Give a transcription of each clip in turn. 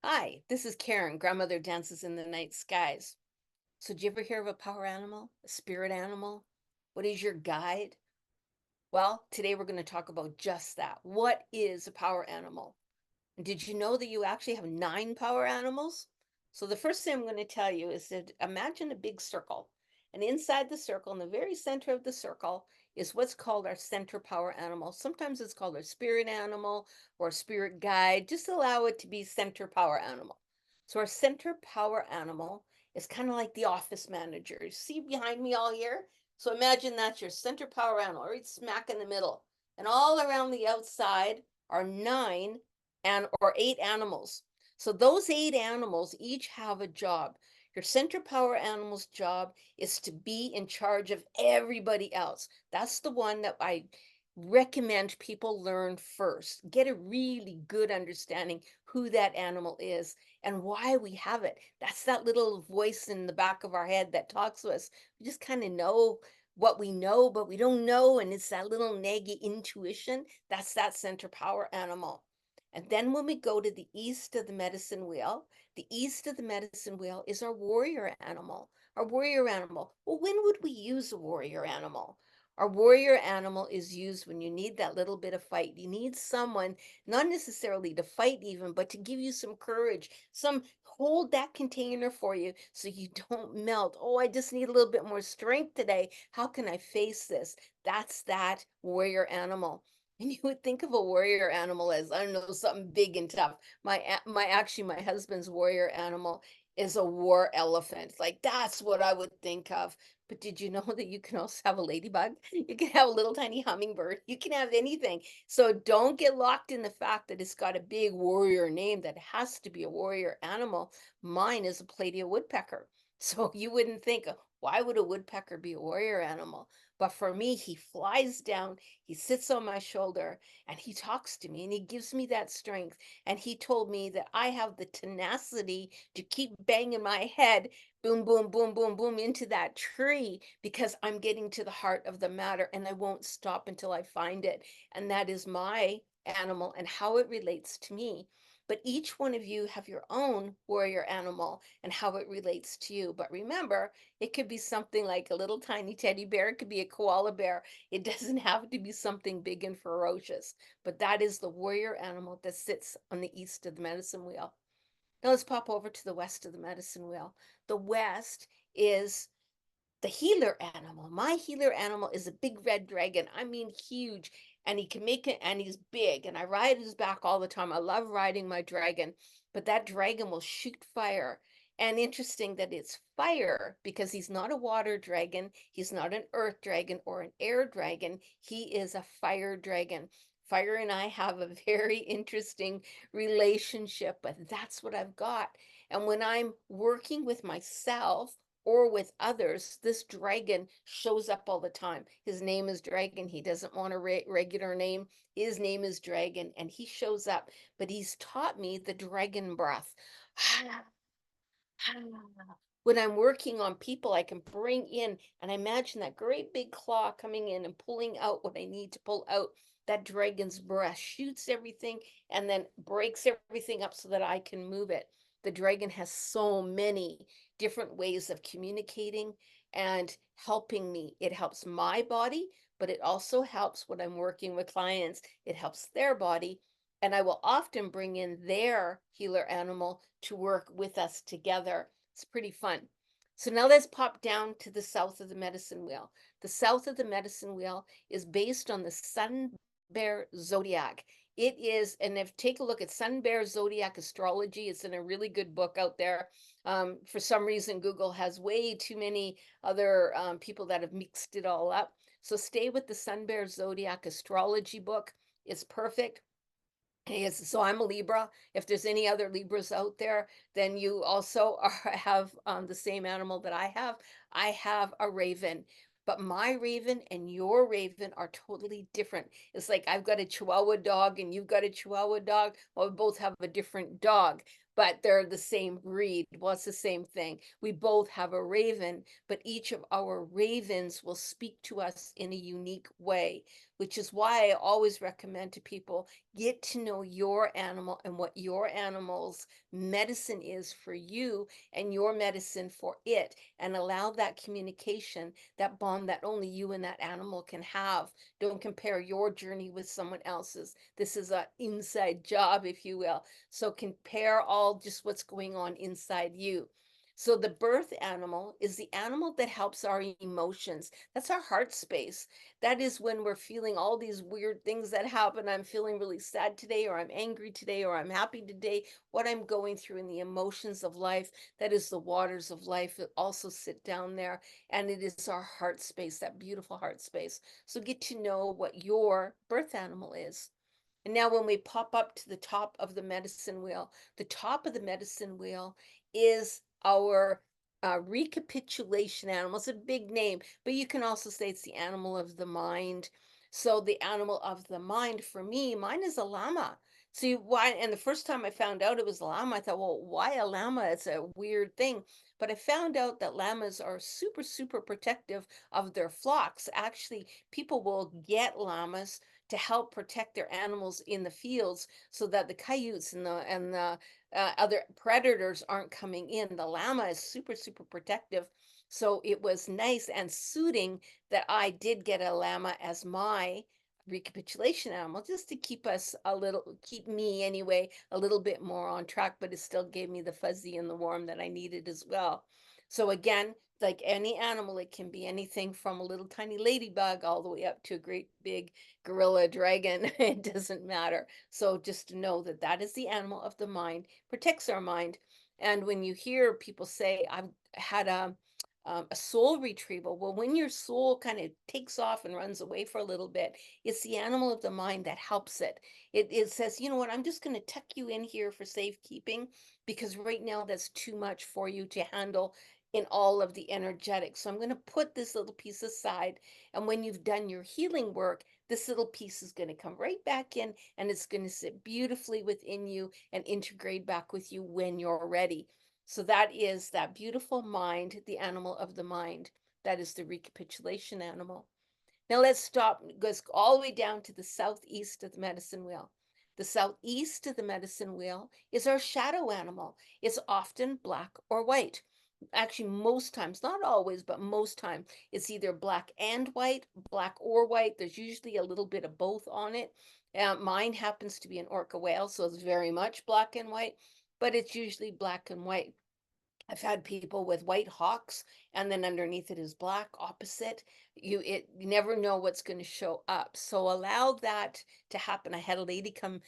Hi, this is Karen, Grandmother Dances in the Night Skies. So, did you ever hear of a power animal, a spirit animal? What is your guide? Well, today we're going to talk about just that. What is a power animal? And did you know that you actually have 9 power animals? So, the first thing I'm going to tell you is that imagine a big circle. And inside the circle, in the very center of the circle, is what's called our center power animal. Sometimes it's called our spirit animal or spirit guide. Just allow it to be center power animal. So, our center power animal is kind of like the office manager. You see behind me all here? So, imagine that's your center power animal, right smack in the middle. And all around the outside are 9 and or 8 animals. So those 8 animals each have a job. Your center power animal's job is to be in charge of everybody else. That's the one that I recommend people learn first. Get a really good understanding who that animal is and why we have it. That's that little voice in the back of our head that talks to us. We just kind of know what we know, but we don't know. And it's that little naggy intuition. That's that center power animal. And then when we go to the east of the medicine wheel, the east of the medicine wheel is our warrior animal. Our warrior animal. Well, when would we use a warrior animal? Our warrior animal is used when you need that little bit of fight. You need someone, not necessarily to fight even, but to give you some courage, some hold that container for you so you don't melt. Oh, I just need a little bit more strength today. How can I face this? That's that warrior animal. And you would think of a warrior animal as, I don't know, something big and tough. My husband's warrior animal is a war elephant. Like that's what I would think of. But did you know that you can also have a ladybug? You can have a little tiny hummingbird. You can have anything. So don't get locked in the fact that it's got a big warrior name that has to be a warrior animal. Mine is a Platia woodpecker. So you wouldn't think, why would a woodpecker be a warrior animal? But for me, he flies down, he sits on my shoulder, and he talks to me and he gives me that strength. And he told me that I have the tenacity to keep banging my head, boom, boom, boom, boom, boom, into that tree because I'm getting to the heart of the matter and I won't stop until I find it. And that is my animal and how it relates to me. But each one of you have your own warrior animal and how it relates to you. But remember, it could be something like a little tiny teddy bear. It could be a koala bear. It doesn't have to be something big and ferocious. But that is the warrior animal that sits on the east of the medicine wheel. Now let's pop over to the west of the medicine wheel. The west is the healer animal. My healer animal is a big red dragon. I mean, huge. And he can make it, and he's big. And I ride his back all the time. I love riding my dragon, but that dragon will shoot fire. And interesting that it's fire because he's not a water dragon, he's not an earth dragon or an air dragon. He is a fire dragon. Fire and I have a very interesting relationship, but that's what I've got. And when I'm working with myself, or with others, this dragon shows up all the time. His name is Dragon. He doesn't want a regular name. His name is Dragon, and he shows up. But he's taught me the dragon breath. When I'm working on people, I can bring in and I imagine that great big claw coming in and pulling out what I need to pull out. That dragon's breath shoots everything and then breaks everything up so that I can move it. The dragon has so many different ways of communicating and helping me. It helps my body, but it also helps when I'm working with clients. It helps their body. And I will often bring in their healer animal to work with us together. It's pretty fun. So now let's pop down to the south of the medicine wheel. The south of the medicine wheel is based on the Sun Bear Zodiac. It is, and if take a look at Sun Bear Zodiac Astrology, it's in a really good book out there. For some reason, Google has way too many other people that have mixed it all up. So stay with the Sun Bear Zodiac Astrology book. It's perfect. Yes, so I'm a Libra. If there's any other Libras out there, then you also have the same animal that I have. I have a raven, but my raven and your raven are totally different. It's like I've got a Chihuahua dog and you've got a Chihuahua dog. Well, we both have a different dog, but they're the same breed. Well, it's the same thing. We both have a raven, but each of our ravens will speak to us in a unique way, which is why I always recommend to people get to know your animal and what your animal's medicine is for you and your medicine for it, and allow that communication, that bond that only you and that animal can have. Don't compare your journey with someone else's. This is an inside job, if you will. So compare all just what's going on inside you. So the birth animal is the animal that helps our emotions. That's our heart space. That is when we're feeling all these weird things that happen. I'm feeling really sad today, or I'm angry today, or I'm happy today. What I'm going through in the emotions of life, that is the waters of life that also sit down there. And it is our heart space, that beautiful heart space. So get to know what your birth animal is. And now when we pop up to the top of the medicine wheel, the top of the medicine wheel is our recapitulation animal. It's a big name, but you can also say it's the animal of the mind. So the animal of the mind, for me, mine is a llama. See why? And the first time I found out it was a llama, I thought, well, why a llama? It's a weird thing. But I found out that llamas are super, super protective of their flocks. Actually, people will get llamas to help protect their animals in the fields so that the coyotes and the other predators aren't coming in. The llama is super, super protective. So it was nice and suiting that I did get a llama as my recapitulation animal, just to keep us a little, keep me anyway, a little bit more on track, but it still gave me the fuzzy and the warm that I needed as well. So again, like any animal, it can be anything from a little tiny ladybug all the way up to a great big gorilla dragon. It doesn't matter. So just to know that that is the animal of the mind, protects our mind. And when you hear people say, I've had a soul retrieval, well, when your soul kind of takes off and runs away for a little bit, it's the animal of the mind that helps it. It says, you know what, I'm just going to tuck you in here for safekeeping, because right now that's too much for you to handle in all of the energetics. So I'm going to put this little piece aside. And when you've done your healing work, this little piece is going to come right back in, and it's going to sit beautifully within you and integrate back with you when you're ready. So that is that beautiful mind, the animal of the mind. That is the recapitulation animal. Now let's stop, goes all the way down to the southeast of the medicine wheel. The southeast of the medicine wheel is our shadow animal. It's often black or white. Actually, most times, not always, but most time, it's either black and white, black or white. There's usually a little bit of both on it. Mine happens to be an orca whale, so it's very much black and white, but it's usually black and white. I've had people with white hawks, and then underneath it is black, opposite. You never know what's going to show up. So allow that to happen. I had a lady come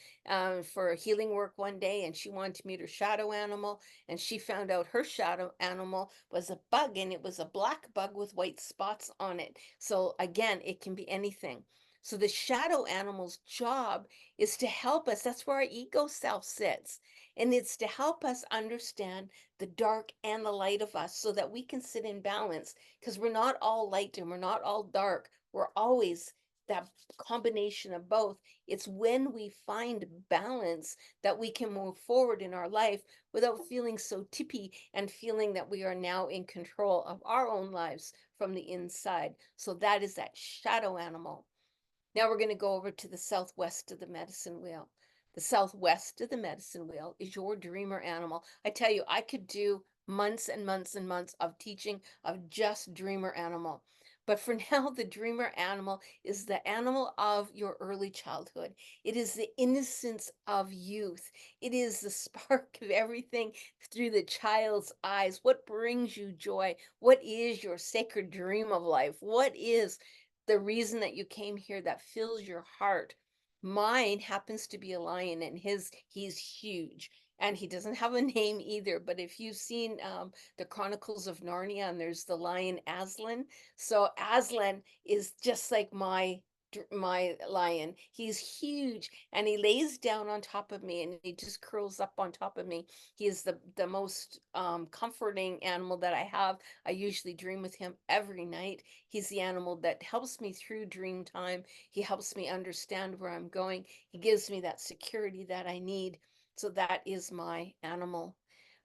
for healing work one day, and she wanted to meet her shadow animal, and she found out her shadow animal was a bug, and it was a black bug with white spots on it. So again, it can be anything. So the shadow animal's job is to help us. That's where our ego self sits. And it's to help us understand the dark and the light of us so that we can sit in balance, because we're not all light and we're not all dark. We're always that combination of both. It's when we find balance that we can move forward in our life without feeling so tippy and feeling that we are now in control of our own lives from the inside. So that is that shadow animal. Now we're going to go over to the southwest of the medicine wheel. The southwest of the medicine wheel is your dreamer animal. I tell you, I could do months and months and months of teaching of just dreamer animal. But for now, the dreamer animal is the animal of your early childhood. It is the innocence of youth. It is the spark of everything through the child's eyes. What brings you joy? What is your sacred dream of life? What is the reason that you came here that fills your heart? Mine happens to be a lion, and he's huge, and he doesn't have a name either. But if you've seen the Chronicles of Narnia, and there's the lion Aslan, so Aslan is just like my lion. He's huge, and he lays down on top of me, and he just curls up on top of me. He is the most comforting animal that I have. I usually dream with him every night. He's the animal that helps me through dream time. He helps me understand where I'm going. He gives me that security that I need. So that is my animal.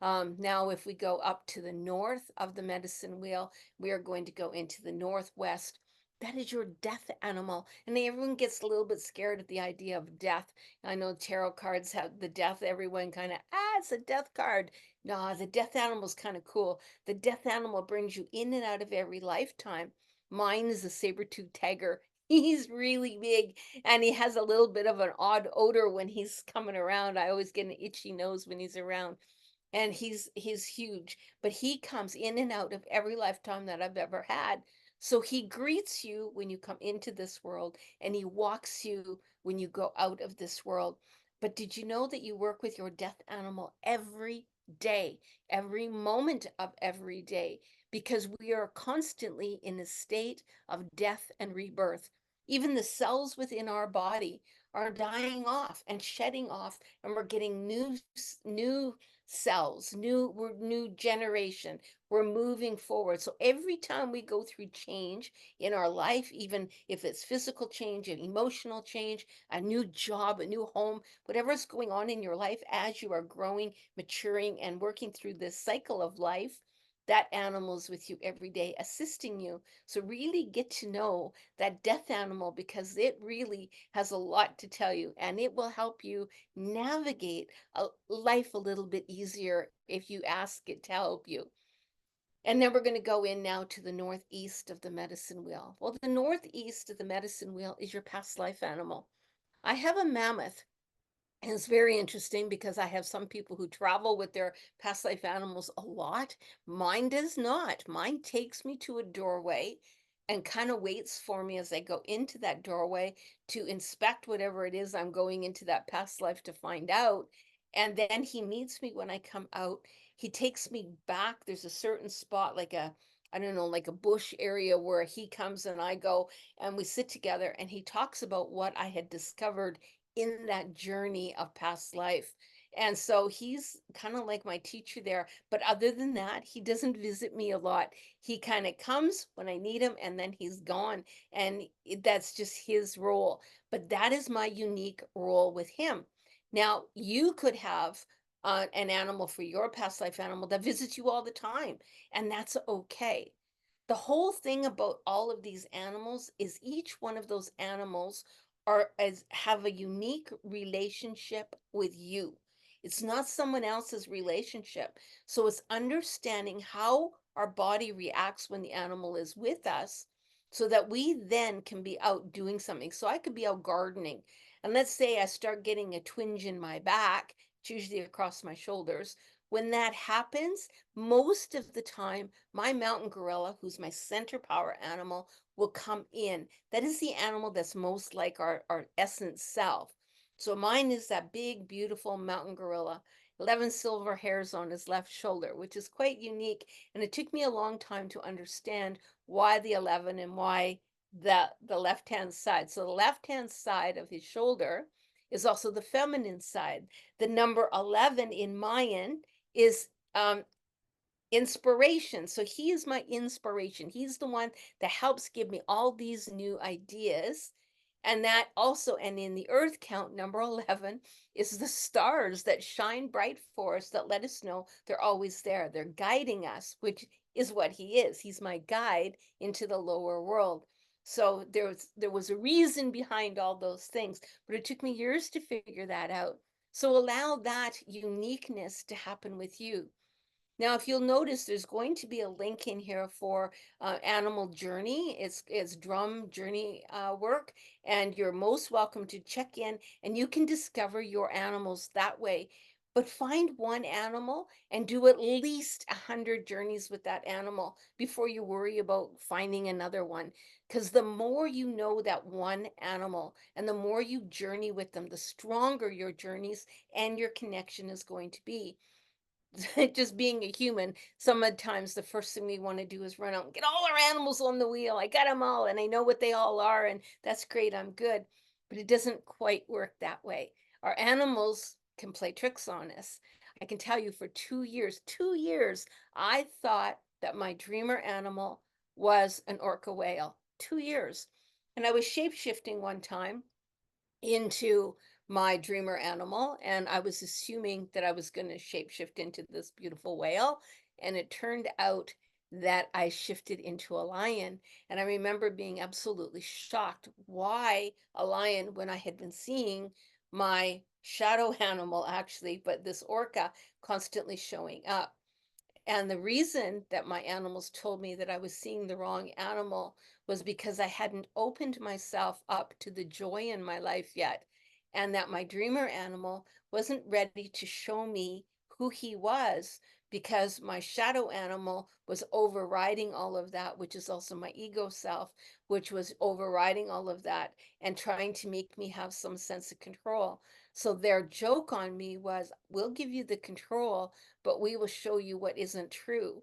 Now, if we go up to the north of the medicine wheel, we are going to go into the northwest. That is your death animal. And everyone gets a little bit scared at the idea of death. I know tarot cards have the death. Everyone kind of, it's a death card. No, the death animal is kind of cool. The death animal brings you in and out of every lifetime. Mine is a saber-toothed tiger. He's really big and he has a little bit of an odd odor when he's coming around. I always get an itchy nose when he's around. And he's huge, but he comes in and out of every lifetime that I've ever had. So he greets you when you come into this world, and he walks you when you go out of this world. But did you know that you work with your death animal every day, every moment of every day? Because we are constantly in a state of death and rebirth. Even the cells within our body are dying off and shedding off, and we're getting new cells, we're new generation. We're moving forward. So every time we go through change in our life, even if it's physical change, an emotional change, a new job, a new home, whatever's going on in your life as you are growing, maturing, and working through this cycle of life, that animal's with you every day, assisting you. So really get to know that death animal, because it really has a lot to tell you, and it will help you navigate life a little bit easier if you ask it to help you. And then we're going to go in now to the northeast of the medicine wheel. Well, the northeast of the medicine wheel is your past life animal. I have a mammoth. And it's very interesting because I have some people who travel with their past life animals a lot. Mine does not. Mine takes me to a doorway and kind of waits for me as I go into that doorway to inspect whatever it is I'm going into that past life to find out. And then he meets me when I come out. He takes me back. There's a certain spot, like I don't know, like a bush area where he comes and I go, and we sit together and he talks about what I had discovered in that journey of past life. And so he's kind of like my teacher there. But other than that, he doesn't visit me a lot. He kind of comes when I need him and then he's gone. And that's just his role. But that is my unique role with him. Now, you could have an animal for your past life animal that visits you all the time, and that's okay. The whole thing about all of these animals is each one of those animals have a unique relationship with you. It's not someone else's relationship. So it's understanding how our body reacts when the animal is with us so that we then can be out doing something. So I could be out gardening, and let's say I start getting a twinge in my back, it's usually across my shoulders. When that happens, most of the time, my mountain gorilla, who's my center power animal, will come in. That is the animal that's most like our essence self. So mine is that big, beautiful mountain gorilla, 11 silver hairs on his left shoulder, which is quite unique. And it took me a long time to understand why the 11 and why the left-hand side. So the left-hand side of his shoulder is also the feminine side. The number 11 in Mayan is inspiration. So he is my inspiration. He's the one that helps give me all these new ideas. And that also, and in the earth count, number 11 is the stars that shine bright for us that let us know they're always there. They're guiding us, which is what he is. He's my guide into the lower world. So there was a reason behind all those things, but it took me years to figure that out. So allow that uniqueness to happen with you. Now, if you'll notice, there's going to be a link in here for Animal Journey. It's drum journey work, and you're most welcome to check in, and you can discover your animals that way. But find one animal and do at least 100 journeys with that animal before you worry about finding another one. Because the more you know that one animal and the more you journey with them, the stronger your journeys and your connection is going to be. Just being a human, sometimes the first thing we want to do is run out and get all our animals on the wheel. I got them all and I know what they all are, and that's great, I'm good. But it doesn't quite work that way. Our animals can play tricks on us. I can tell you for 2 years, I thought that my dreamer animal was an orca whale. 2 years. And I was shape-shifting one time into my dreamer animal, and I was assuming that I was going to shapeshift into this beautiful whale, and it turned out that I shifted into a lion. And I remember being absolutely shocked. Why a lion when I had been seeing my shadow animal, actually, but this orca constantly showing up? And the reason that my animals told me that I was seeing the wrong animal was because I hadn't opened myself up to the joy in my life yet, and that my dreamer animal wasn't ready to show me who he was, because my shadow animal was overriding all of that, which is also my ego self, which was overriding all of that and trying to make me have some sense of control. So their joke on me was, we'll give you the control, but we will show you what isn't true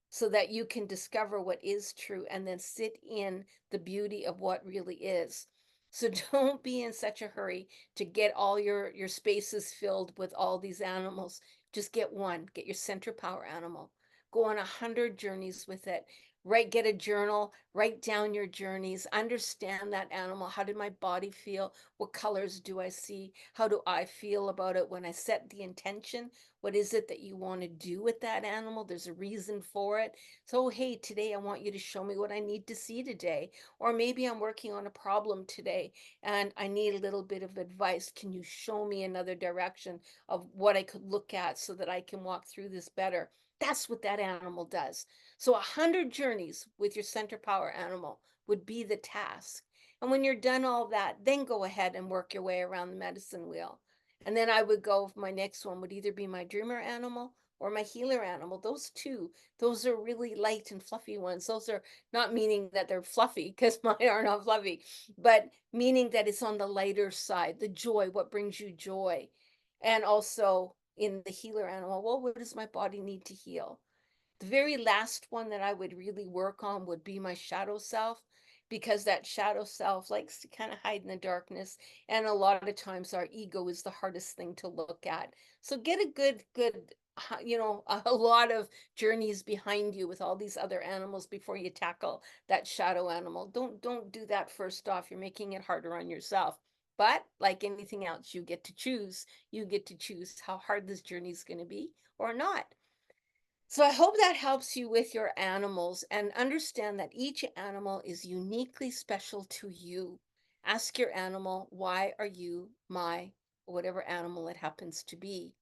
so that you can discover what is true and then sit in the beauty of what really is. So don't be in such a hurry to get all your spaces filled with all these animals. Just get one, get your center power animal. Go on 100 journeys with it. Write, get a journal, write down your journeys, understand that animal. How did my body feel? What colors do I see? How do I feel about it when I set the intention? What is it that you want to do with that animal? There's a reason for it. So, hey, today I want you to show me what I need to see today. Or maybe I'm working on a problem today and I need a little bit of advice. Can you show me another direction of what I could look at so that I can walk through this better? That's what that animal does. So 100 journeys with your center power animal would be the task. And when you're done all that, then go ahead and work your way around the medicine wheel. And then I would go, my next one would either be my dreamer animal or my healer animal. Those two, those are really light and fluffy ones. Those are not meaning that they're fluffy, because mine are not fluffy, but meaning that it's on the lighter side, the joy, what brings you joy. And also in the healer animal, well, what does my body need to heal? The very last one that I would really work on would be my shadow self, because that shadow self likes to kind of hide in the darkness. And a lot of times our ego is the hardest thing to look at. So get a good, a lot of journeys behind you with all these other animals before you tackle that shadow animal. Don't do that first off. You're making it harder on yourself. But like anything else, you get to choose. You get to choose how hard this journey is going to be or not. So I hope that helps you with your animals, and understand that each animal is uniquely special to you. Ask your animal, why are you my whatever animal it happens to be?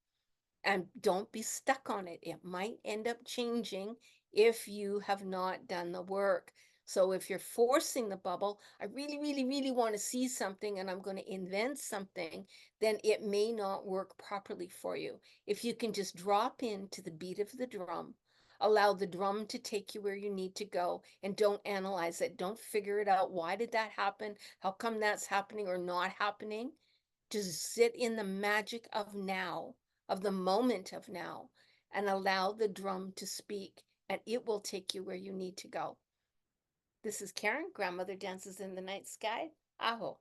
And don't be stuck on it. It might end up changing if you have not done the work. So if you're forcing the bubble, I really, really, really want to see something and I'm going to invent something, then it may not work properly for you. If you can just drop into the beat of the drum, allow the drum to take you where you need to go, and don't analyze it. Don't figure it out. Why did that happen? How come that's happening or not happening? Just sit in the magic of now, of the moment of now, and allow the drum to speak, and it will take you where you need to go. This is Karen, Grandmother Dances in the Night Sky. Aho.